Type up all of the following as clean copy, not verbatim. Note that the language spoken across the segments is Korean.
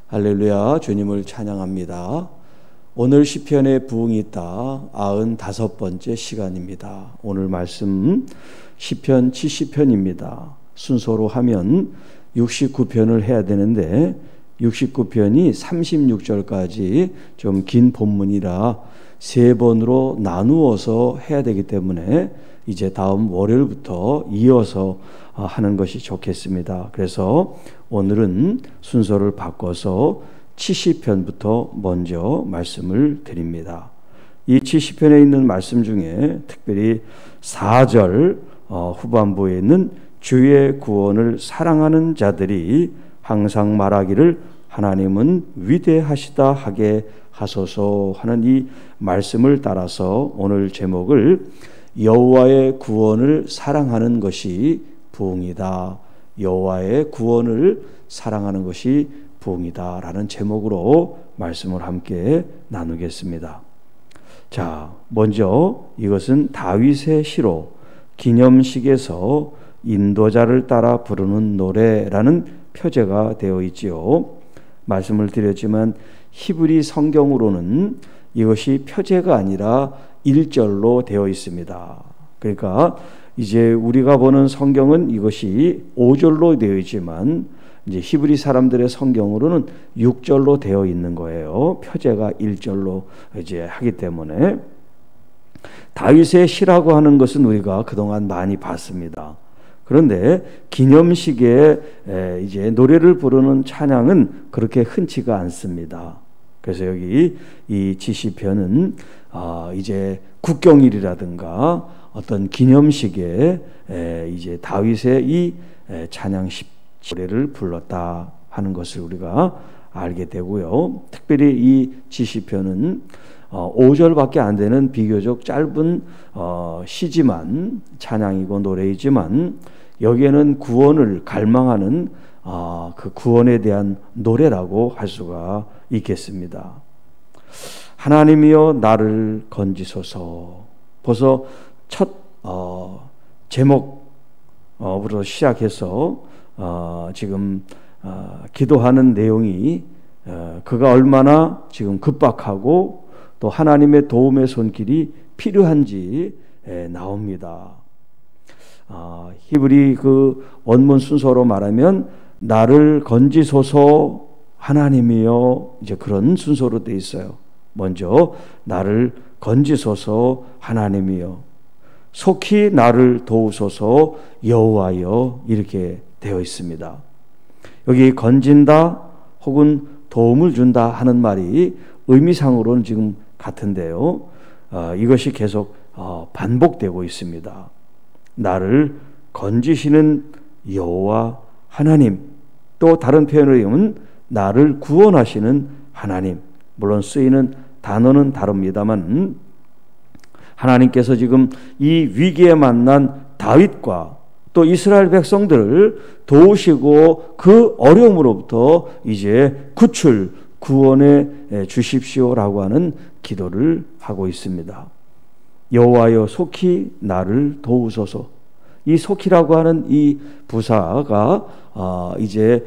할렐루야, 주님을 찬양합니다. 오늘 시편에 부흥이 있다 95번째 시간입니다. 오늘 말씀 시편 70편입니다. 순서로 하면 69편을 해야 되는데 69편이 36절까지 좀 긴 본문이라 세 번으로 나누어서 해야 되기 때문에 이제 다음 월요일부터 이어서 하는 것이 좋겠습니다. 그래서 오늘은 순서를 바꿔서 70편부터 먼저 말씀을 드립니다. 이 70편에 있는 말씀 중에 특별히 4절 후반부에 있는 주의 구원을 사랑하는 자들이 항상 말하기를 하나님은 위대하시다 하게 하소서 하는 이 말씀을 따라서 오늘 제목을 여호와의 구원을 사랑하는 것이 부흥이다. 여호와의 구원을 사랑하는 것이 부흥이다 라는 제목으로 말씀을 함께 나누겠습니다. 자, 먼저 이것은 다윗의 시로 기념식에서 인도자를 따라 부르는 노래라는 표제가 되어 있지요. 말씀을 드렸지만 히브리 성경으로는 이것이 표제가 아니라 1절로 되어 있습니다. 그러니까 이제 우리가 보는 성경은 이것이 5절로 되어 있지만 이제 히브리 사람들의 성경으로는 6절로 되어 있는 거예요. 표제가 1절로 이제 하기 때문에 다윗의 시라고 하는 것은 우리가 그동안 많이 봤습니다. 그런데 기념식에 이제 노래를 부르는 찬양은 그렇게 흔치가 않습니다. 그래서 여기 이 지시편은 이제 국경일이라든가 어떤 기념식에 이제 다윗의 이 찬양식 노래를 불렀다 하는 것을 우리가 알게 되고요. 특별히 이 지시편은 5절밖에 안 되는 비교적 짧은 시지만 찬양이고 노래이지만 여기에는 구원을 갈망하는 그 구원에 대한 노래라고 할 수가 있겠습니다. 하나님이여 나를 건지소서. 벌써 첫 제목으로 시작해서 지금 기도하는 내용이 그가 얼마나 지금 급박하고 또 하나님의 도움의 손길이 필요한지 나옵니다. 히브리 그 원문 순서로 말하면 나를 건지소서 하나님이여, 이제 그런 순서로 되어 있어요. 먼저 나를 건지소서 하나님이여, 속히 나를 도우소서 여호와여, 이렇게 되어 있습니다. 여기 건진다 혹은 도움을 준다 하는 말이 의미상으로는 지금 같은데요. 이것이 계속 반복되고 있습니다. 나를 건지시는 여호와 하나님, 또 다른 표현으로 하면 나를 구원하시는 하나님. 물론 쓰이는 단어는 다릅니다만 하나님께서 지금 이 위기에 만난 다윗과 또 이스라엘 백성들을 도우시고 그 어려움으로부터 이제 구출, 구원해 주십시오라고 하는 기도를 하고 있습니다. 여호와여 속히 나를 도우소서. 이 속히라고 하는 이 부사가 이제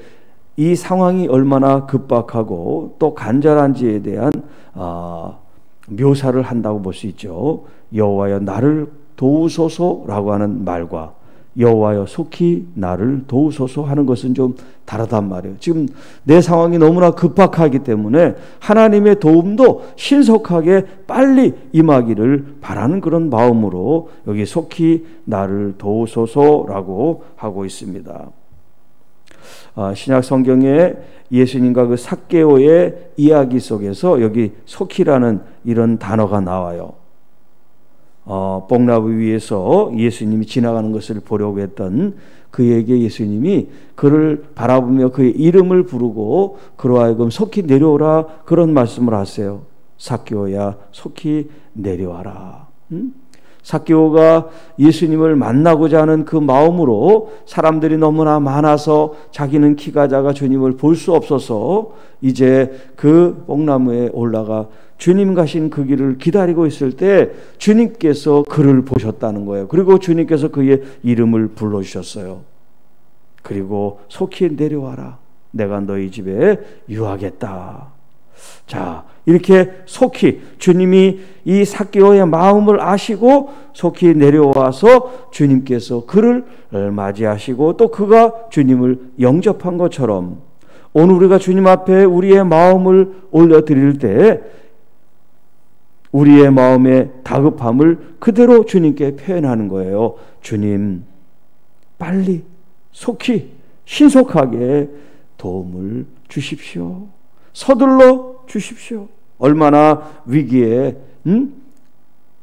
이 상황이 얼마나 급박하고 또 간절한지에 대한 묘사를 한다고 볼 수 있죠. 여호와여 나를 도우소서라고 하는 말과 여호와여 속히 나를 도우소서 하는 것은 좀 다르단 말이에요. 지금 내 상황이 너무나 급박하기 때문에 하나님의 도움도 신속하게 빨리 임하기를 바라는 그런 마음으로 여기 속히 나를 도우소서라고 하고 있습니다. 신약 성경에 예수님과 그 삭개오의 이야기 속에서 여기 속히라는 이런 단어가 나와요. 뽕나무 위에서 예수님이 지나가는 것을 보려고 했던 그에게 예수님이 그를 바라보며 그의 이름을 부르고 그로 하여금 속히 내려오라, 그런 말씀을 하세요. 삭개오야 속히 내려와라. 삭개오가 예수님을 만나고자 하는 그 마음으로 사람들이 너무나 많아서 자기는 키가 작아 주님을 볼 수 없어서 이제 그 뽕나무에 올라가 주님 가신 그 길을 기다리고 있을 때 주님께서 그를 보셨다는 거예요. 그리고 주님께서 그의 이름을 불러주셨어요. 그리고 속히 내려와라. 내가 너희 집에 유하겠다. 자, 이렇게 속히 주님이 이 삭개오의 마음을 아시고 속히 내려와서 주님께서 그를 맞이하시고 또 그가 주님을 영접한 것처럼 오늘 우리가 주님 앞에 우리의 마음을 올려드릴 때 우리의 마음의 다급함을 그대로 주님께 표현하는 거예요. 주님, 빨리, 속히, 신속하게 도움을 주십시오. 서둘러 주십시오. 얼마나 위기에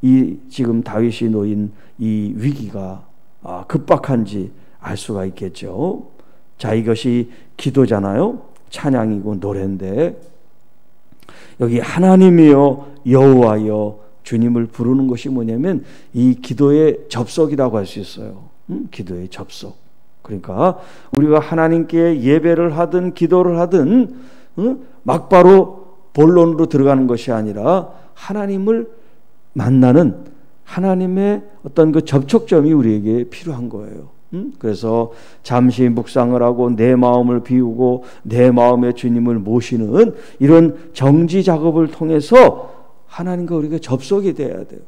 이 지금 다윗이 놓인 이 위기가 급박한지 알 수가 있겠죠. 자, 이것이 기도잖아요. 찬양이고 노래인데 여기 하나님이여 여호와여 주님을 부르는 것이 뭐냐면 이 기도의 접속이라고 할 수 있어요. 기도의 접속. 그러니까 우리가 하나님께 예배를 하든 기도를 하든 막바로 본론으로 들어가는 것이 아니라 하나님을 만나는 하나님의 어떤 그 접촉점이 우리에게 필요한 거예요. 그래서 잠시 묵상을 하고 내 마음을 비우고 내 마음의 주님을 모시는 이런 정지 작업을 통해서 하나님과 우리가 접속이 돼야 돼요.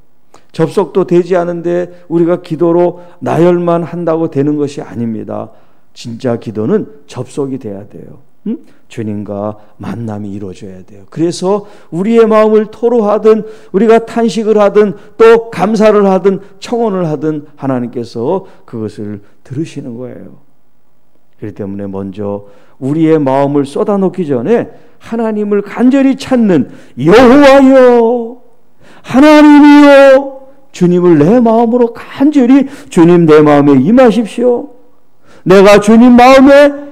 접속도 되지 않은데 우리가 기도로 나열만 한다고 되는 것이 아닙니다. 진짜 기도는 접속이 돼야 돼요. 주님과 만남이 이루어져야 돼요. 그래서 우리의 마음을 토로하든 우리가 탄식을 하든 또 감사를 하든 청원을 하든 하나님께서 그것을 들으시는 거예요. 그렇기 때문에 먼저 우리의 마음을 쏟아놓기 전에 하나님을 간절히 찾는 여호와여 하나님이여 주님을 내 마음으로 간절히 주님 내 마음에 임하십시오. 내가 주님 마음에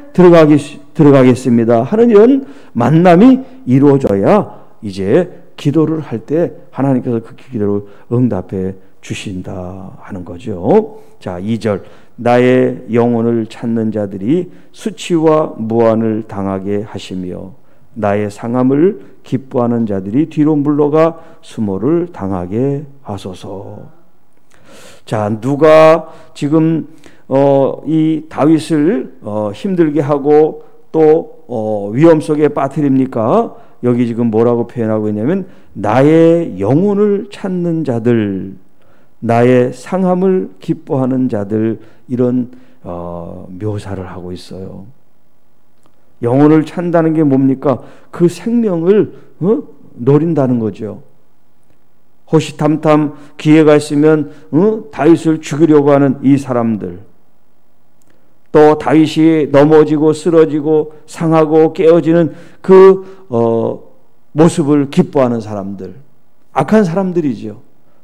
들어가겠습니다 하는 이런 만남이 이루어져야 이제 기도를 할 때 하나님께서 그 기도를 응답해 주신다 하는 거죠. 자, 2절 나의 영혼을 찾는 자들이 수치와 무한을 당하게 하시며 나의 상함을 기뻐하는 자들이 뒤로 물러가 수모를 당하게 하소서. 자, 누가 지금 이 다윗을 힘들게 하고 또 위험 속에 빠뜨립니까? 여기 지금 뭐라고 표현하고 있냐면 나의 영혼을 찾는 자들, 나의 상함을 기뻐하는 자들, 이런 묘사를 하고 있어요. 영혼을 찾는다는 게 뭡니까? 그 생명을 노린다는 거죠. 호시탐탐 기회가 있으면 다윗을 죽이려고 하는 이 사람들, 또 다윗이 넘어지고 쓰러지고 상하고 깨어지는 그 모습을 기뻐하는 사람들, 악한 사람들이죠.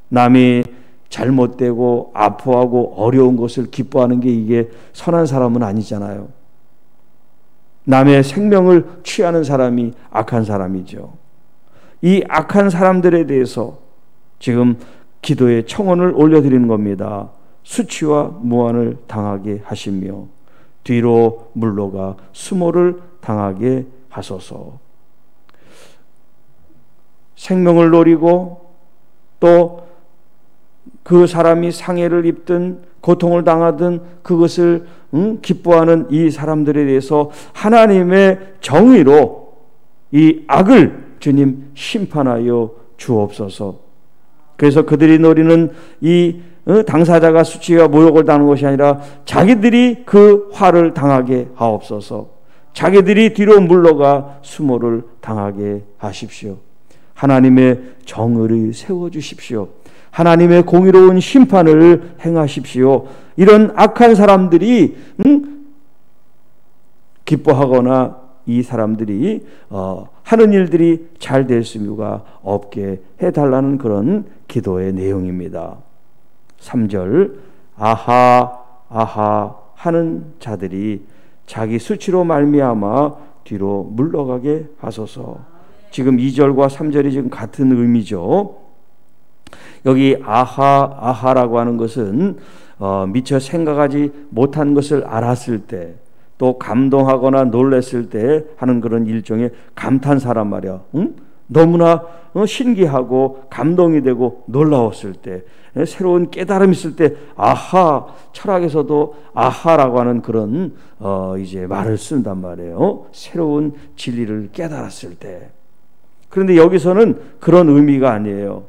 남이 잘못되고 아파하고 어려운 것을 기뻐하는 게 이게 선한 사람은 아니잖아요. 남의 생명을 취하는 사람이 악한 사람이죠. 이 악한 사람들에 대해서 지금 기도의 청원을 올려드리는 겁니다. 수치와 무한을 당하게 하시며 뒤로 물러가 수모를 당하게 하소서. 생명을 노리고 또 그 사람이 상해를 입든 고통을 당하든 그것을 기뻐하는 이 사람들에 대해서 하나님의 정의로 이 악을 주님 심판하여 주옵소서. 그래서 그들이 노리는 이 당사자가 수치와 모욕을 당하는 것이 아니라 자기들이 그 화를 당하게 하옵소서. 자기들이 뒤로 물러가 수모를 당하게 하십시오. 하나님의 정의를 세워주십시오. 하나님의 공의로운 심판을 행하십시오. 이런 악한 사람들이 기뻐하거나 이 사람들이 하는 일들이 잘 될 수가 없게 해달라는 그런 기도의 내용입니다. 3절 아하 아하 하는 자들이 자기 수치로 말미암아 뒤로 물러가게 하소서. 지금 2절과 3절이 지금 같은 의미죠. 여기 아하 아하라고 하는 것은 미처 생각하지 못한 것을 알았을 때 또 감동하거나 놀랐을 때 하는 그런 일종의 감탄사란 말이야. 너무나 신기하고 감동이 되고 놀라웠을 때, 새로운 깨달음이 있을 때, 아하, 철학에서도 아하라고 하는 그런 이제 말을 쓴단 말이에요. 새로운 진리를 깨달았을 때. 그런데 여기서는 그런 의미가 아니에요.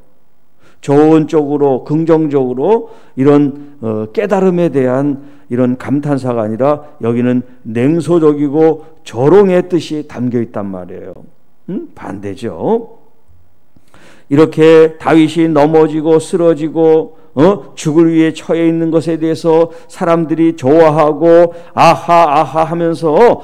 좋은 쪽으로, 긍정적으로 이런 깨달음에 대한 이런 감탄사가 아니라 여기는 냉소적이고 조롱의 뜻이 담겨 있단 말이에요. 반대죠. 이렇게 다윗이 넘어지고 쓰러지고 죽을 위해 처해 있는 것에 대해서 사람들이 좋아하고 아하 아하 하면서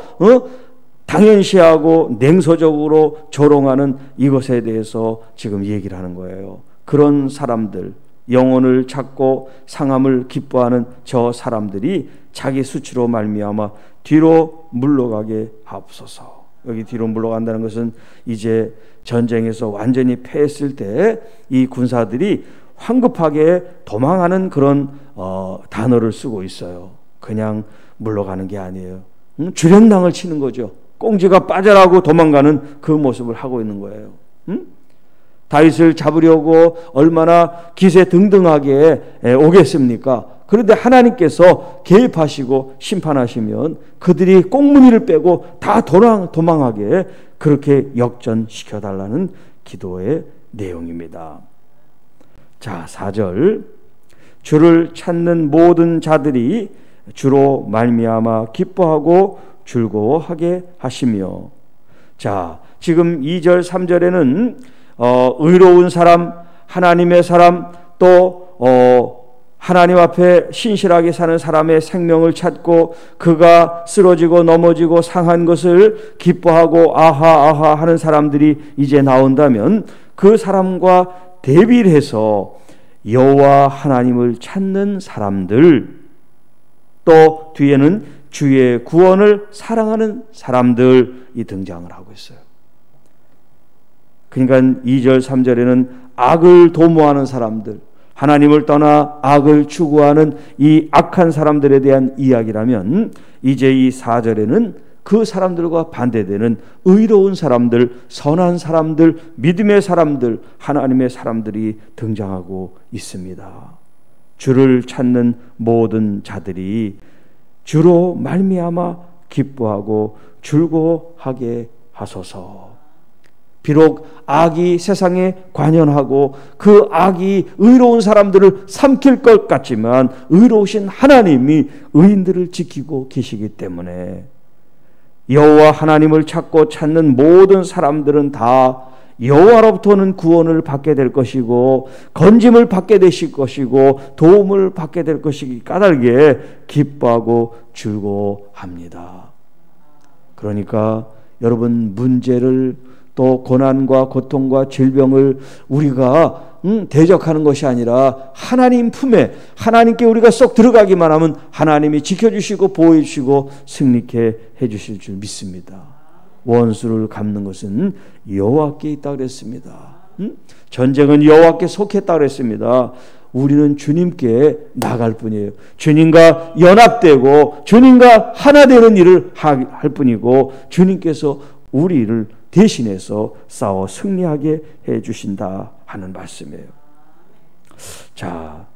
당연시하고 냉소적으로 조롱하는 이것에 대해서 지금 얘기를 하는 거예요. 그런 사람들, 영혼을 찾고 상함을 기뻐하는 저 사람들이 자기 수치로 말미암아 뒤로 물러가게 하옵소서. 여기 뒤로 물러간다는 것은 이제 전쟁에서 완전히 패했을 때 이 군사들이 황급하게 도망하는 그런 단어를 쓰고 있어요. 그냥 물러가는 게 아니에요. 주련당을 치는 거죠. 꽁지가 빠져나고 도망가는 그 모습을 하고 있는 거예요. 다윗을 잡으려고 얼마나 기세등등하게 오겠습니까? 그런데 하나님께서 개입하시고 심판하시면 그들이 꽁무니를 빼고 다 도망하게 그렇게 역전시켜달라는 기도의 내용입니다. 자, 4절. 주를 찾는 모든 자들이 주로 말미암아 기뻐하고 즐거워하게 하시며. 자, 지금 2절 3절에는 의로운 사람, 하나님의 사람, 또 하나님 앞에 신실하게 사는 사람의 생명을 찾고 그가 쓰러지고 넘어지고 상한 것을 기뻐하고 아하 아하 하는 사람들이 이제 나온다면 그 사람과 대비를 해서 여호와 하나님을 찾는 사람들, 또 뒤에는 주의 구원을 사랑하는 사람들이 등장을 하고 있어요. 그러니까 2절 3절에는 악을 도모하는 사람들, 하나님을 떠나 악을 추구하는 이 악한 사람들에 대한 이야기라면 이제 이 4절에는 그 사람들과 반대되는 의로운 사람들, 선한 사람들, 믿음의 사람들, 하나님의 사람들이 등장하고 있습니다. 주를 찾는 모든 자들이 주로 말미암아 기뻐하고 즐거워하게 하소서. 비록 악이 세상에 관연하고 그 악이 의로운 사람들을 삼킬 것 같지만 의로우신 하나님이 의인들을 지키고 계시기 때문에 여호와 하나님을 찾는 모든 사람들은 다 여호와로부터는 구원을 받게 될 것이고 건짐을 받게 되실 것이고 도움을 받게 될 것이기 까닭에 기뻐하고 즐거워합니다. 그러니까 여러분, 문제를 또 고난과 고통과 질병을 우리가 대적하는 것이 아니라 하나님 품에, 하나님께 우리가 쏙 들어가기만 하면 하나님이 지켜주시고 보호해주시고 승리케 해주실 줄 믿습니다. 원수를 갚는 것은 여호와께 있다고 그랬습니다. 전쟁은 여호와께 속했다고 그랬습니다. 우리는 주님께 나갈 뿐이에요. 주님과 연합되고 주님과 하나 되는 일을 할 뿐이고 주님께서 우리를 대신해서 싸워 승리하게 해주신다 하는 말씀이에요. 자,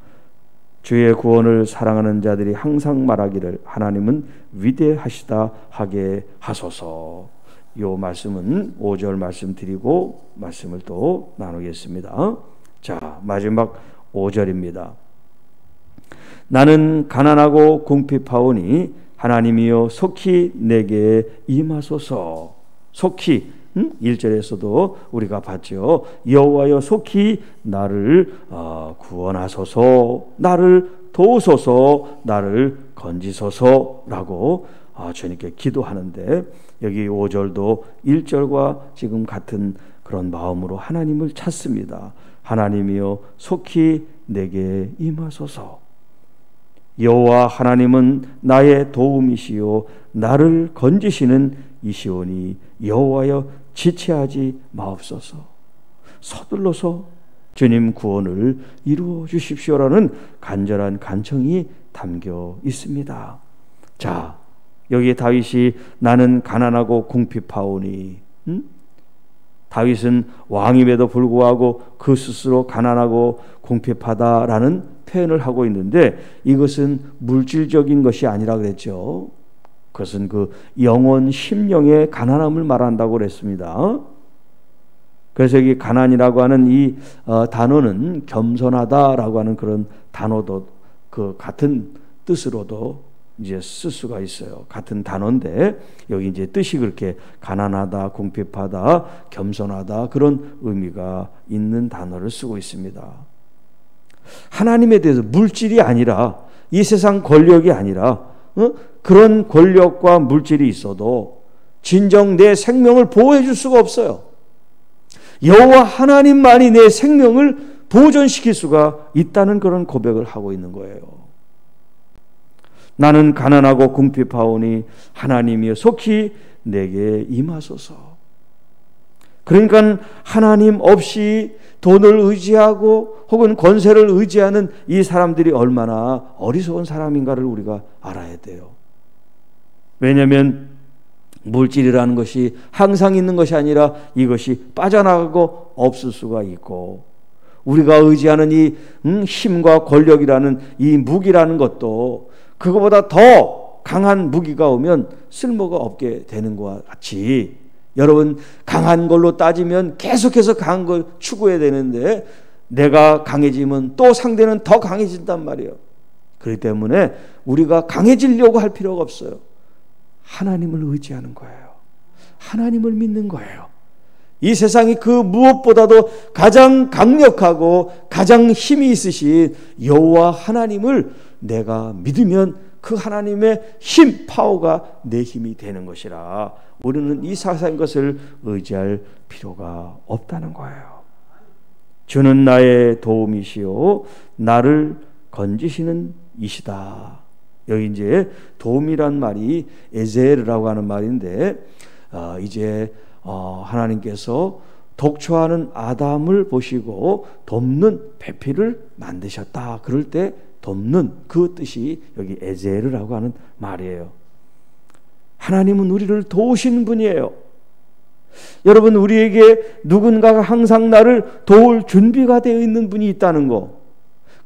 주의 구원을 사랑하는 자들이 항상 말하기를 하나님은 위대하시다 하게 하소서. 이 말씀은 5절 말씀 드리고 말씀을 또 나누겠습니다. 자, 마지막 5절입니다. 나는 가난하고 궁핍하오니 하나님이여 속히 내게 임하소서. 속히 1절에서도 우리가 봤죠. 여호와여 속히 나를 구원하소서, 나를 도우소서, 나를 건지소서라고 주님께 기도하는데 여기 5절도 1절과 지금 같은 그런 마음으로 하나님을 찾습니다. 하나님이여 속히 내게 임하소서. 여호와 하나님은 나의 도움이시요 나를 건지시는 이시오니 여호와여 지체하지 마옵소서. 서둘러서 주님 구원을 이루어 주십시오라는 간절한 간청이 담겨 있습니다. 자, 여기에 다윗이 나는 가난하고 궁핍하오니 다윗은 왕임에도 불구하고 그 스스로 가난하고 궁핍하다라는 표현을 하고 있는데 이것은 물질적인 것이 아니라 그랬죠. 그것은 그 영혼, 심령의 가난함을 말한다고 그랬습니다. 그래서 여기 가난이라고 하는 이 단어는 겸손하다라고 하는 그런 단어도 그 같은 뜻으로도 이제 쓸 수가 있어요. 같은 단어인데 여기 이제 뜻이 그렇게 가난하다, 궁핍하다, 겸손하다 그런 의미가 있는 단어를 쓰고 있습니다. 하나님에 대해서 물질이 아니라 이 세상 권력이 아니라 그런 권력과 물질이 있어도 진정 내 생명을 보호해 줄 수가 없어요. 여호와 하나님만이 내 생명을 보존시킬 수가 있다는 그런 고백을 하고 있는 거예요. 나는 가난하고 궁핍하오니 하나님이여 속히 내게 임하소서. 그러니까 하나님 없이 돈을 의지하고 혹은 권세를 의지하는 이 사람들이 얼마나 어리석은 사람인가를 우리가 알아야 돼요. 왜냐하면 물질이라는 것이 항상 있는 것이 아니라 이것이 빠져나가고 없을 수가 있고 우리가 의지하는 이 힘과 권력이라는 이 무기라는 것도 그거보다 더 강한 무기가 오면 쓸모가 없게 되는 것과 같이 여러분 강한 걸로 따지면 계속해서 강한 걸 추구해야 되는데 내가 강해지면 또 상대는 더 강해진단 말이에요. 그렇기 때문에 우리가 강해지려고 할 필요가 없어요. 하나님을 의지하는 거예요. 하나님을 믿는 거예요. 이 세상이 그 무엇보다도 가장 강력하고 가장 힘이 있으신 여호와 하나님을 내가 믿으면 그 하나님의 힘, 파워가 내 힘이 되는 것이라 우리는 이 세상의 것을 의지할 필요가 없다는 거예요. 주는 나의 도움이시요 나를 건지시는 이시다. 여기 이제 도움이란 말이 에젤이라고 하는 말인데 이제 하나님께서 독초하는 아담을 보시고 돕는 배필을 만드셨다. 그럴 때 돕는 그 뜻이 여기 에젤이라고 하는 말이에요. 하나님은 우리를 도우시는 분이에요. 여러분 우리에게 누군가가 항상 나를 도울 준비가 되어 있는 분이 있다는 거.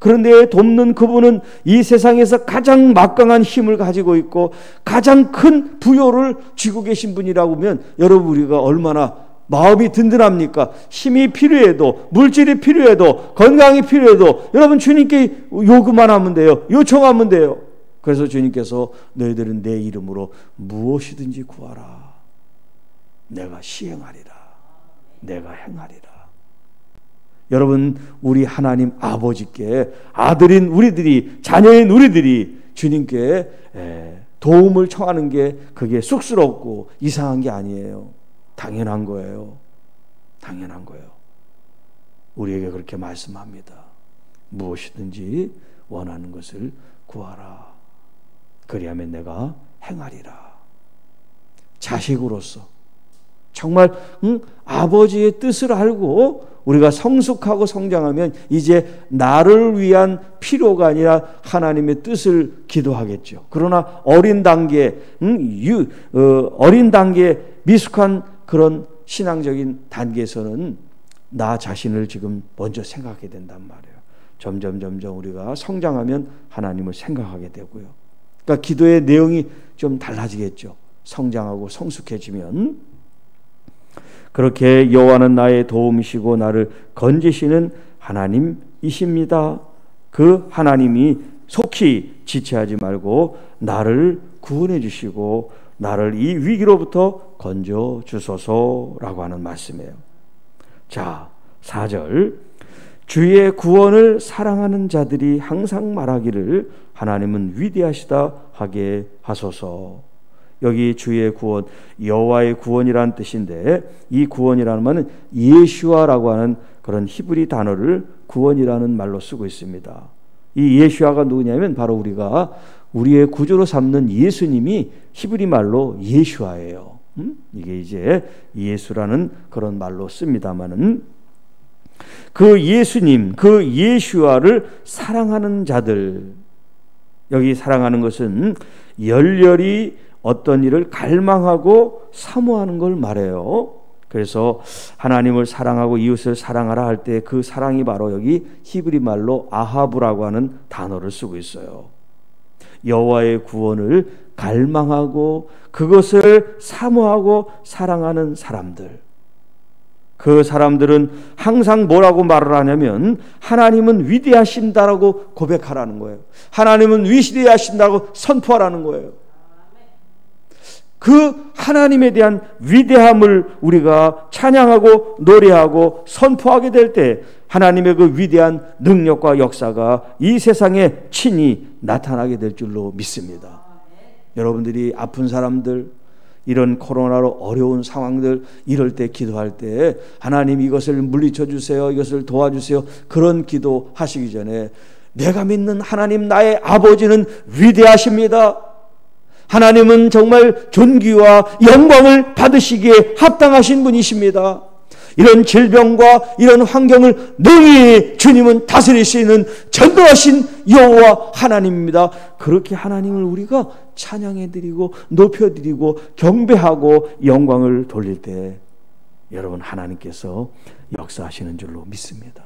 그런데 돕는 그분은 이 세상에서 가장 막강한 힘을 가지고 있고 가장 큰 부요를 쥐고 계신 분이라고 하면 여러분 우리가 얼마나 마음이 든든합니까? 힘이 필요해도 물질이 필요해도 건강이 필요해도 여러분 주님께 요구만 하면 돼요. 요청하면 돼요. 그래서 주님께서 너희들은 내 이름으로 무엇이든지 구하라. 내가 시행하리라. 내가 행하리라. 여러분 우리 하나님 아버지께 아들인 우리들이 자녀인 우리들이 주님께 도움을 청하는 게 그게 쑥스럽고 이상한 게 아니에요. 당연한 거예요. 당연한 거예요. 우리에게 그렇게 말씀합니다. 무엇이든지 원하는 것을 구하라. 그리하면 내가 행하리라. 자식으로서 정말 아버지의 뜻을 알고 우리가 성숙하고 성장하면 이제 나를 위한 필요가 아니라 하나님의 뜻을 기도하겠죠. 그러나 어린 단계, 어린 단계 미숙한 그런 신앙적인 단계에서는 나 자신을 지금 먼저 생각하게 된단 말이에요. 점점 우리가 성장하면 하나님을 생각하게 되고요. 그러니까 기도의 내용이 좀 달라지겠죠. 성장하고 성숙해지면. 그렇게 여호와는 나의 도움이시고 나를 건지시는 하나님이십니다. 그 하나님이 속히 지체하지 말고 나를 구원해 주시고 나를 이 위기로부터 건져 주소서라고 하는 말씀이에요. 자, 4절 주의 구원을 사랑하는 자들이 항상 말하기를 하나님은 위대하시다 하게 하소서. 여기 주의 구원, 여호와의 구원이라는 뜻인데 이 구원이라는 말은 예슈아라고 하는 그런 히브리 단어를 구원이라는 말로 쓰고 있습니다. 이 예슈아가 누구냐면 바로 우리가 우리의 구주로 삼는 예수님이 히브리 말로 예슈아예요. 이게 이제 예수라는 그런 말로 씁니다마는 그 예수님, 그 예슈아를 사랑하는 자들, 여기 사랑하는 것은 열렬히 어떤 일을 갈망하고 사모하는 걸 말해요. 그래서 하나님을 사랑하고 이웃을 사랑하라 할 때 그 사랑이 바로 여기 히브리 말로 아하브라고 하는 단어를 쓰고 있어요. 여호와의 구원을 갈망하고 그것을 사모하고 사랑하는 사람들, 그 사람들은 항상 뭐라고 말을 하냐면 하나님은 위대하신다라고 고백하라는 거예요. 하나님은 위대하신다고 선포하라는 거예요. 그 하나님에 대한 위대함을 우리가 찬양하고 노래하고 선포하게 될 때 하나님의 그 위대한 능력과 역사가 이 세상에 친히 나타나게 될 줄로 믿습니다. 여러분들이 아픈 사람들, 이런 코로나로 어려운 상황들, 이럴 때 기도할 때 하나님 이것을 물리쳐 주세요, 이것을 도와주세요, 그런 기도 하시기 전에 내가 믿는 하나님 나의 아버지는 위대하십니다. 하나님은 정말 존귀와 영광을 받으시기에 합당하신 분이십니다. 이런 질병과 이런 환경을 능히 주님은 다스릴 수 있는 전도하신 여호와 하나님입니다. 그렇게 하나님을 우리가 찬양해드리고 높여드리고 경배하고 영광을 돌릴 때 여러분 하나님께서 역사하시는 줄로 믿습니다.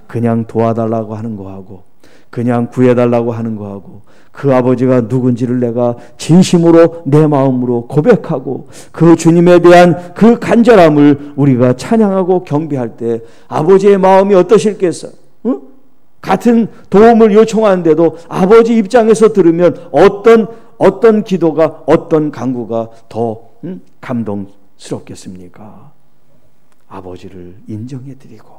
그냥 도와달라고 하는 거하고 그냥 구해달라고 하는 거하고 그 아버지가 누군지를 내가 진심으로 내 마음으로 고백하고 그 주님에 대한 그 간절함을 우리가 찬양하고 경배할 때 아버지의 마음이 어떠실겠어요? 응? 같은 도움을 요청하는데도 아버지 입장에서 들으면 어떤 기도가 어떤 간구가 더 감동스럽겠습니까? 아버지를 인정해드리고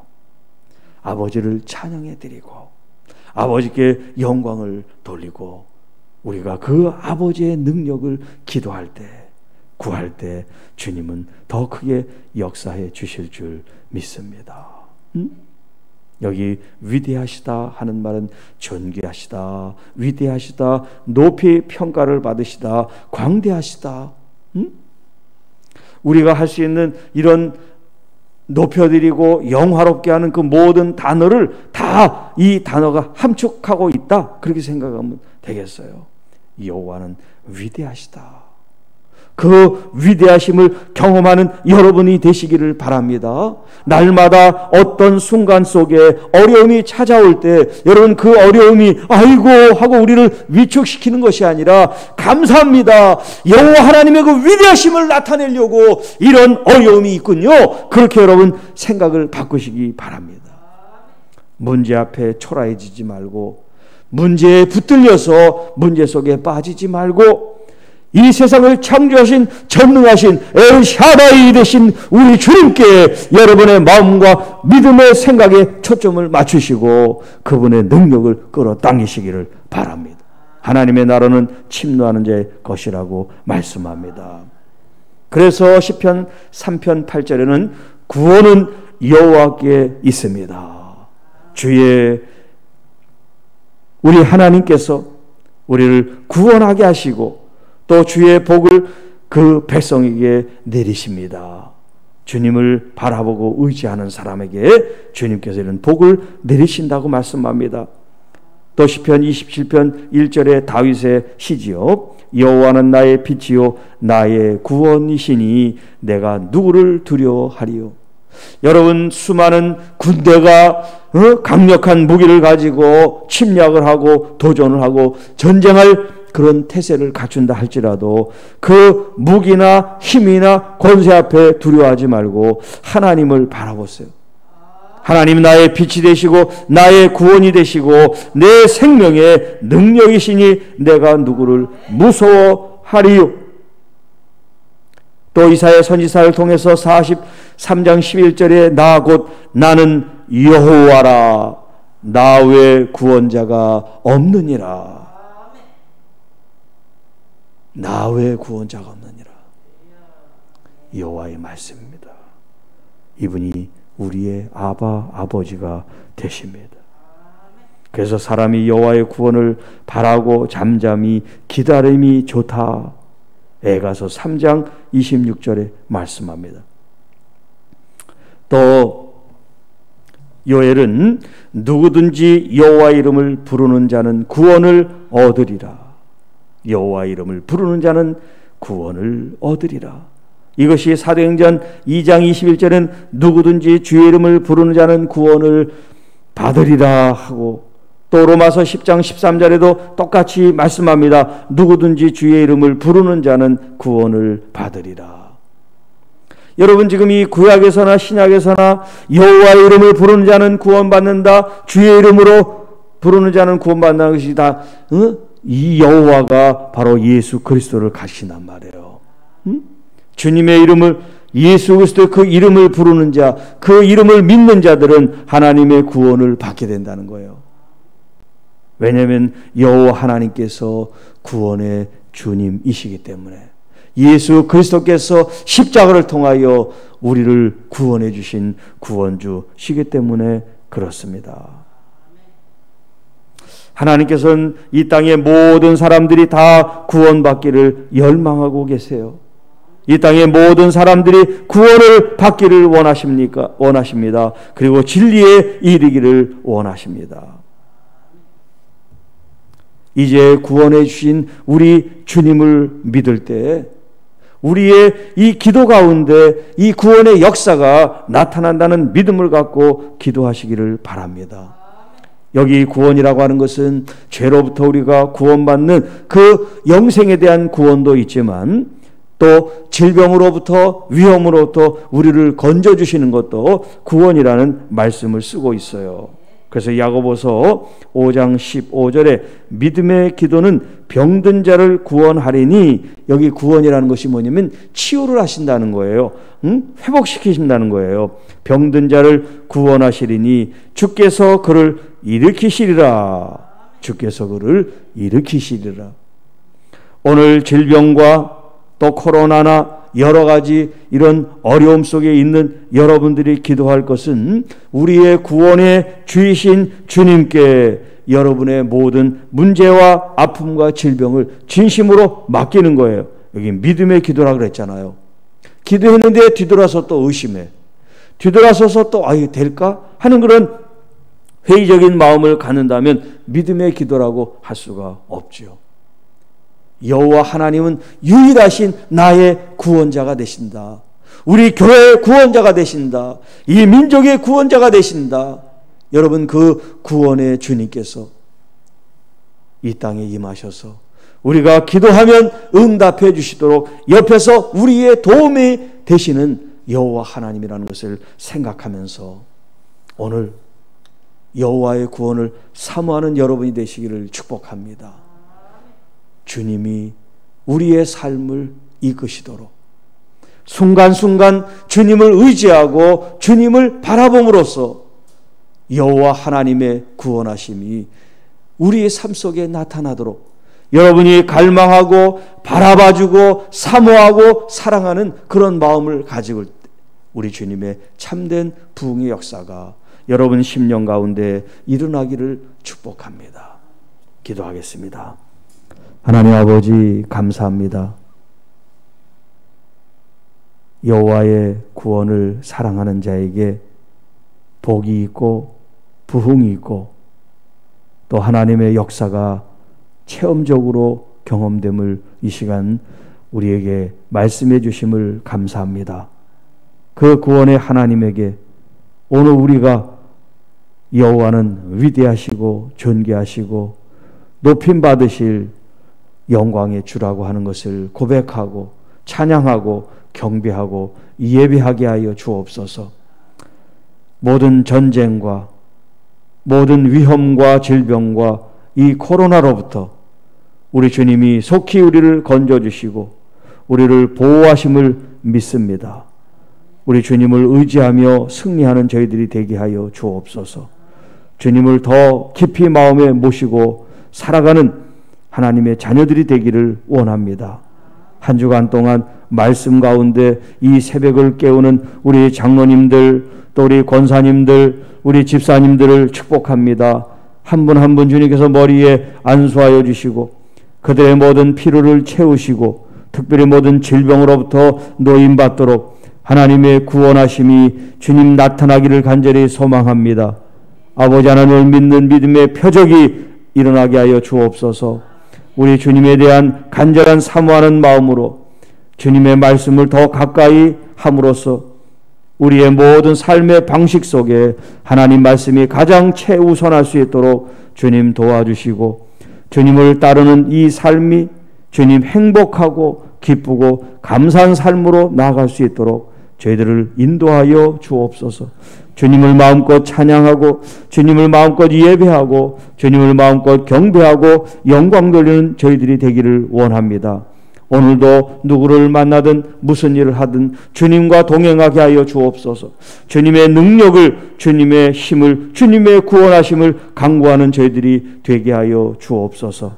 아버지를 찬양해드리고 아버지께 영광을 돌리고 우리가 그 아버지의 능력을 기도할 때 구할 때 주님은 더 크게 역사해 주실 줄 믿습니다. 여기 위대하시다 하는 말은 존귀하시다, 위대하시다, 높이 평가를 받으시다, 광대하시다. 우리가 할 수 있는 이런 높여드리고 영화롭게 하는 그 모든 단어를 다 이 단어가 함축하고 있다, 그렇게 생각하면 되겠어요. 여호와는 위대하시다. 그 위대하심을 경험하는 여러분이 되시기를 바랍니다. 날마다 어떤 순간 속에 어려움이 찾아올 때 여러분 그 어려움이 아이고 하고 우리를 위축시키는 것이 아니라 감사합니다, 여호와 하나님의 그 위대하심을 나타내려고 이런 어려움이 있군요, 그렇게 여러분 생각을 바꾸시기 바랍니다. 문제 앞에 초라해지지 말고 문제에 붙들려서 문제 속에 빠지지 말고 이 세상을 창조하신 전능하신 엘샤다이 되신 우리 주님께 여러분의 마음과 믿음의 생각에 초점을 맞추시고 그분의 능력을 끌어당기시기를 바랍니다. 하나님의 나라는 침노하는 자의 것이라고 말씀합니다. 그래서 시편 3편 8절에는 구원은 여호와께 있습니다. 주의 우리 하나님께서 우리를 구원하게 하시고 또 주의 복을 그 백성에게 내리십니다. 주님을 바라보고 의지하는 사람에게 주님께서 이런 복을 내리신다고 말씀합니다. 또 시편 27편 1절에 다윗의 시지요. 여호와는 나의 빛이요 나의 구원이시니 내가 누구를 두려워하리요. 여러분 수많은 군대가 강력한 무기를 가지고 침략을 하고 도전을 하고 전쟁할 그런 태세를 갖춘다 할지라도 그 무기나 힘이나 권세 앞에 두려워하지 말고 하나님을 바라보세요. 하나님 나의 빛이 되시고 나의 구원이 되시고 내 생명의 능력이시니 내가 누구를 무서워하리요. 또 이사야 선지자를 통해서 43장 11절에 나 곧 나는 여호와라 나 외 구원자가 없느니라. 나 외 구원자가 없느니라. 여호와의 말씀입니다. 이분이 우리의 아버지가 되십니다. 그래서 사람이 여호와의 구원을 바라고 잠잠히 기다림이 좋다. 에가서 3장 26절에 말씀합니다. 또 요엘은 누구든지 여호와 이름을 부르는 자는 구원을 얻으리라. 여호와 이름을 부르는 자는 구원을 얻으리라. 이것이 사도행전 2장 21절은 누구든지 주의 이름을 부르는 자는 구원을 받으리라 하고, 또 로마서 10장 13절에도 똑같이 말씀합니다. 누구든지 주의 이름을 부르는 자는 구원을 받으리라. 여러분, 지금 이 구약에서나 신약에서나 여호와의 이름을 부르는 자는 구원받는다, 주의 이름으로 부르는 자는 구원받는다는 것이 다 이 여호와가 바로 예수 그리스도를 가리킨단 말이에요. 주님의 이름을, 예수 그리스도의 그 이름을 부르는 자, 그 이름을 믿는 자들은 하나님의 구원을 받게 된다는 거예요. 왜냐하면 여호와 하나님께서 구원의 주님이시기 때문에, 예수 그리스도께서 십자가를 통하여 우리를 구원해 주신 구원주시기 때문에 그렇습니다. 하나님께서는 이 땅의 모든 사람들이 다 구원받기를 열망하고 계세요. 이 땅의 모든 사람들이 구원을 받기를 원하십니다. 그리고 진리에 이르기를 원하십니다. 이제 구원해 주신 우리 주님을 믿을 때 우리의 이 기도 가운데 이 구원의 역사가 나타난다는 믿음을 갖고 기도하시기를 바랍니다. 여기 구원이라고 하는 것은 죄로부터 우리가 구원받는 그 영생에 대한 구원도 있지만, 또 질병으로부터, 위험으로부터 우리를 건져주시는 것도 구원이라는 말씀을 쓰고 있어요. 그래서 야고보서 5장 15절에 믿음의 기도는 병든 자를 구원하리니, 여기 구원이라는 것이 뭐냐면 치유를 하신다는 거예요. 회복시키신다는 거예요. 병든 자를 구원하시리니 주께서 그를 일으키시리라. 주께서 그를 일으키시리라. 오늘 질병과 또 코로나나 여러 가지 이런 어려움 속에 있는 여러분들이 기도할 것은 우리의 구원의 주이신 주님께 여러분의 모든 문제와 아픔과 질병을 진심으로 맡기는 거예요. 여기 믿음의 기도라고 그랬잖아요. 기도했는데 뒤돌아서 또 의심해. 뒤돌아서서 또 이게 될까? 하는 그런 회의적인 마음을 갖는다면 믿음의 기도라고 할 수가 없죠. 여호와 하나님은 유일하신 나의 구원자가 되신다. 우리 교회의 구원자가 되신다. 이 민족의 구원자가 되신다. 여러분, 그 구원의 주님께서 이 땅에 임하셔서 우리가 기도하면 응답해 주시도록 옆에서 우리의 도움이 되시는 여호와 하나님이라는 것을 생각하면서 오늘 여호와의 구원을 사모하는 여러분이 되시기를 축복합니다. 주님이 우리의 삶을 이끄시도록 순간순간 주님을 의지하고 주님을 바라봄으로써 여호와 하나님의 구원하심이 우리의 삶 속에 나타나도록 여러분이 갈망하고 바라봐주고 사모하고 사랑하는 그런 마음을 가지고 우리 주님의 참된 부흥의 역사가 여러분 심령 가운데 일어나기를 축복합니다. 기도하겠습니다. 하나님 아버지, 감사합니다. 여호와의 구원을 사랑하는 자에게 복이 있고 부흥이 있고 또 하나님의 역사가 체험적으로 경험됨을 이 시간 우리에게 말씀해 주심을 감사합니다. 그 구원의 하나님에게 오늘 우리가 여호와는 위대하시고 존귀하시고 높임 받으실 영광의 주라고 하는 것을 고백하고 찬양하고 경배하고 예배하게 하여 주옵소서. 모든 전쟁과 모든 위험과 질병과 이 코로나로부터 우리 주님이 속히 우리를 건져주시고 우리를 보호하심을 믿습니다. 우리 주님을 의지하며 승리하는 저희들이 되게 하여 주옵소서. 주님을 더 깊이 마음에 모시고 살아가는 하나님의 자녀들이 되기를 원합니다. 한 주간 동안 말씀 가운데 이 새벽을 깨우는 우리 장로님들, 또 우리 권사님들, 우리 집사님들을 축복합니다. 한 분 한 분 주님께서 머리에 안수하여 주시고 그들의 모든 필요를 채우시고 특별히 모든 질병으로부터 노임받도록 하나님의 구원하심이 주님 나타나기를 간절히 소망합니다. 아버지 하나님을 믿는 믿음의 표적이 일어나게 하여 주옵소서. 우리 주님에 대한 간절한 사모하는 마음으로 주님의 말씀을 더 가까이 함으로써 우리의 모든 삶의 방식 속에 하나님 말씀이 가장 최우선할 수 있도록 주님 도와주시고, 주님을 따르는 이 삶이 주님 행복하고 기쁘고 감사한 삶으로 나아갈 수 있도록 저희들을 인도하여 주옵소서. 주님을 마음껏 찬양하고 주님을 마음껏 예배하고 주님을 마음껏 경배하고 영광 돌리는 저희들이 되기를 원합니다. 오늘도 누구를 만나든 무슨 일을 하든 주님과 동행하게 하여 주옵소서. 주님의 능력을, 주님의 힘을, 주님의 구원하심을 강구하는 저희들이 되게 하여 주옵소서.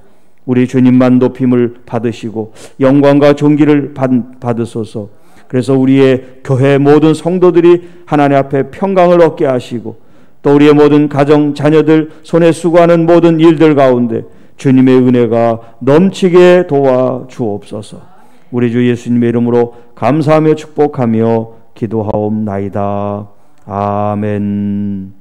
우리 주님만 높임을 받으시고 영광과 존귀를 받으소서. 그래서 우리의 교회 모든 성도들이 하나님 앞에 평강을 얻게 하시고, 또 우리의 모든 가정 자녀들 손에 수고하는 모든 일들 가운데 주님의 은혜가 넘치게 도와 주옵소서. 우리 주 예수님의 이름으로 감사하며 축복하며 기도하옵나이다. 아멘.